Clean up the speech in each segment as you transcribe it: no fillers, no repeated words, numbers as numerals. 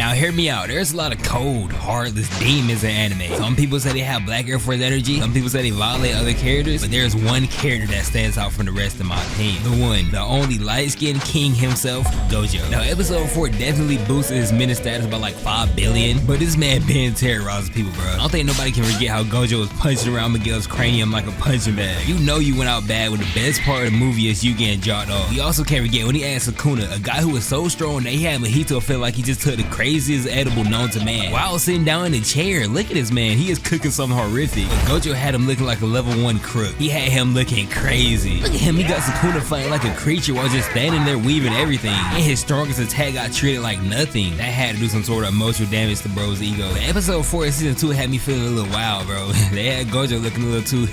Now hear me out, there's a lot of cold, heartless demons in anime. Some people say they have black Air Force energy, some people say they violate other characters, but there's one character that stands out from the rest in my opinion. The one, the only light-skinned king himself, Gojo. Now episode 4 definitely boosted his Menace status by like 5 billion, but this man been terrorizing people, bro. I don't think nobody can forget how Gojo was punching around Miguel's cranium like a punching bag. You know you went out bad when the best part of the movie is you getting jogged off. We also can't forget when he asked Sukuna, a guy who was so strong that he had Mahito feel like he just took the craziest edible known to man. While sitting down in the chair, look at this man, he is cooking something horrific. But Gojo had him looking like a level 1 crook. He had him looking crazy. Look at him, he got Sukuna fighting like a creature while just standing there weaving everything. And his strongest attack got treated like nothing. That had to do some sort of emotional damage to bro's ego. But episode 4 of season 2 had me feeling a little wild, bro. They had Gojo looking a little too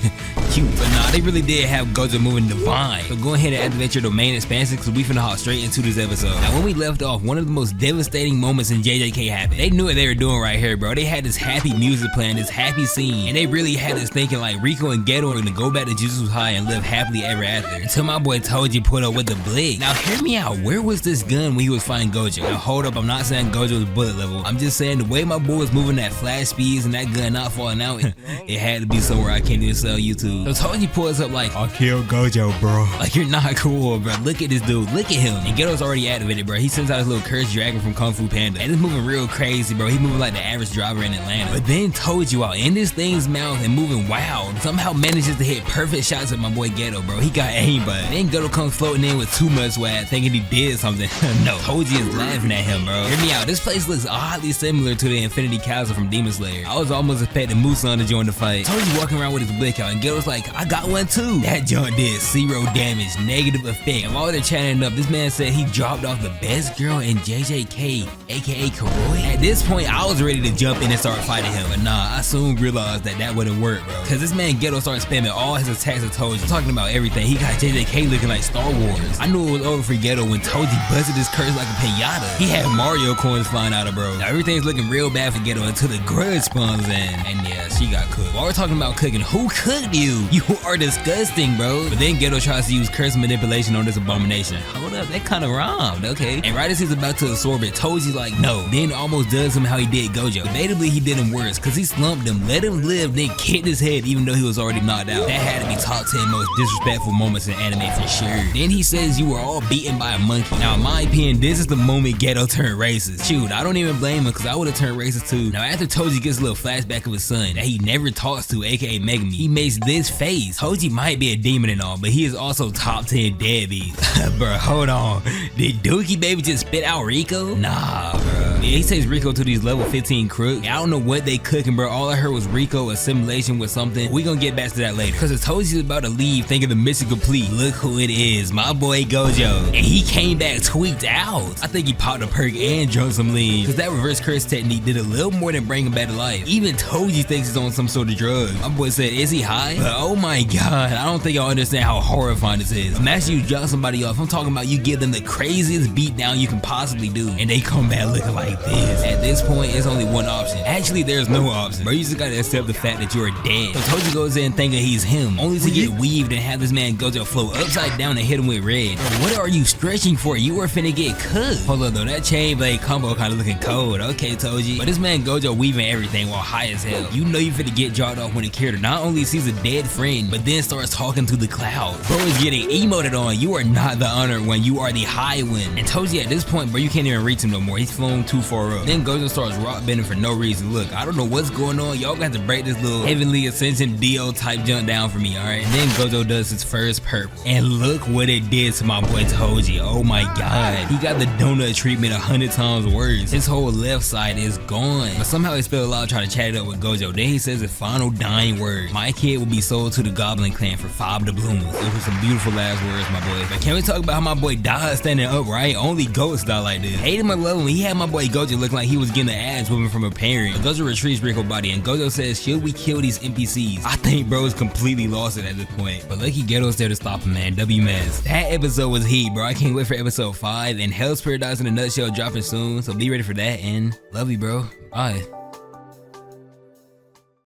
cute. But nah, they really did have Gojo moving divine. So go ahead and activate your domain expansion because we finna hop straight into this episode. Now when we left off, one of the most devastating moments in JJK happened. They knew what they were doing right here, bro. They had this happy music playing, this happy scene, and they really had us thinking like Rico and Geto are gonna go back to Jujutsu High and live happily ever after. Until my boy Toji put up with the blick. Now hear me out, where was this gun when he was fighting Gojo? Now hold up, I'm not saying Gojo was bullet level. I'm just saying the way my boy was moving at flash speeds and that gun not falling out, it had to be somewhere I can't even sell YouTube. So Toji pulls up like, I'll kill Gojo, bro. Like you're not cool, bro. Look at this dude, look at him. And Geto's already activated, bro. He sends out his little cursed dragon from Kung Fu Panda. And it's moving real crazy, bro. He moving like the average driver in Atlanta. But then Toji out in this thing's mouth and moving wild. Somehow manages to hit perfect shots at my boy Geto, bro. He got aim, but then Geto comes floating in with too much swag, thinking he did something. No, Toji is laughing at him, bro. Hear me out. This place looks oddly similar to the Infinity Castle from Demon Slayer. I was almost expecting Musan to join the fight. Toji walking around with his blick out, and Geto's like, I got one too. That junk did 0 damage, negative effect. And while they're chatting up, this man said he dropped off the best girl in JJK, aka Karoi. At this point, I was ready to jump in and start fighting him, but nah, I soon realized that that wouldn't work, bro. Cause this man Geto started spamming all his attacks at Toji, talking about everything. He got JJK looking like Star Wars. I knew it was over for Geto when Toji busted his curse like a pinata. He had Mario coins flying out of bro. Now everything's looking real bad for Geto until the grudge spawns in. And yeah, she got cooked. While we're talking about cooking, who cooked you? You are disgusting, bro. But then Geto tries to use curse manipulation on this abomination. Hold up, that kind of rhymed, okay. And right as he's about to absorb it, Toji's like, no. Then almost does him how he did Gojo. Debatably, he did him worse, cause he slumped him, let him live, then kicked his head even though he was already knocked out. That had to be top 10 most disrespectful moments in anime for sure. Then he says you were all beaten by a monkey. Now in my opinion, this is the moment Geto turned racist. Shoot, I don't even blame him cause I would have turned racist too. Now after Toji gets a little flashback of his son that he never talks to, aka Megami, he makes this face. Toji might be a demon and all, but he is also top 10 deadbeat. Bro, hold on. Did Dookie Baby just spit out Rico? Nah, bro. Yeah, he takes Rico to these level 15 crooks. I don't know what they cooking, bro. All I heard was Rico assimilation with something. We gonna get back to that later. Cause as Toji's about to leave thinking the mission complete, look who it is, my boy Gojo. And he came back tweaked out. I think he popped a perk and drunk some lean. Cause that reverse curse technique did a little more than bring him back to life. Even Toji thinks he's on some sort of drug. My boy said, is he high? But oh my god, I don't think y'all understand how horrifying this is. Imagine you drop somebody off. I'm talking about you give them the craziest beat down you can possibly do, and they come back looking like this. At this point, it's only one option. Actually, there's no option, bro. You just gotta accept the fact that you're dead. So Toji goes in thinking he's him, only to get weaved and have this man Gojo float upside down and hit him with red. Bro, what are you stretching for? You were finna get cooked. Hold on though, that chain blade combo kinda looking cold. Okay, Toji. But this man Gojo weaving everything while high as hell. You know you finna get dropped off when a character not only sees a dead friend, but then starts talking to the clouds. Bro is getting emoted on. You are not the honored one, you are the high one. And Toji at this point, bro, you can't even reach him no more. He's flown too far up. Then Gojo starts rock bending for no reason. Look, I don't know what's going on. Y'all got to break this little heavenly ascension Dio type jump down for me, alright? And then Gojo does his first perk. And look what it did to my boy Toji. Oh my god. He got the donut treatment 100 times worse. His whole left side is gone. But somehow he spelled out trying to chat it up with Gojo. Then he says his final dying word. My kid will be sold to the Goblin Clan for 5 doubloons. Those were some beautiful last words, my boy. But can we talk about how my boy died standing up, right? Only goats die like this. Hate him or love him, he had my boy Gojo looking like he was getting an ass whooping from a parent. But Gojo retrieves Rico's body and Gojo says, should we kill these NPCs? I think bro is completely lost it at this point. But lucky Geto's there to stop him, man. WMS. That episode was heat, bro. I can't wait for episode 5 and Hell's Paradise in a Nutshell dropping soon. So be ready for that and love you, bro. Bye.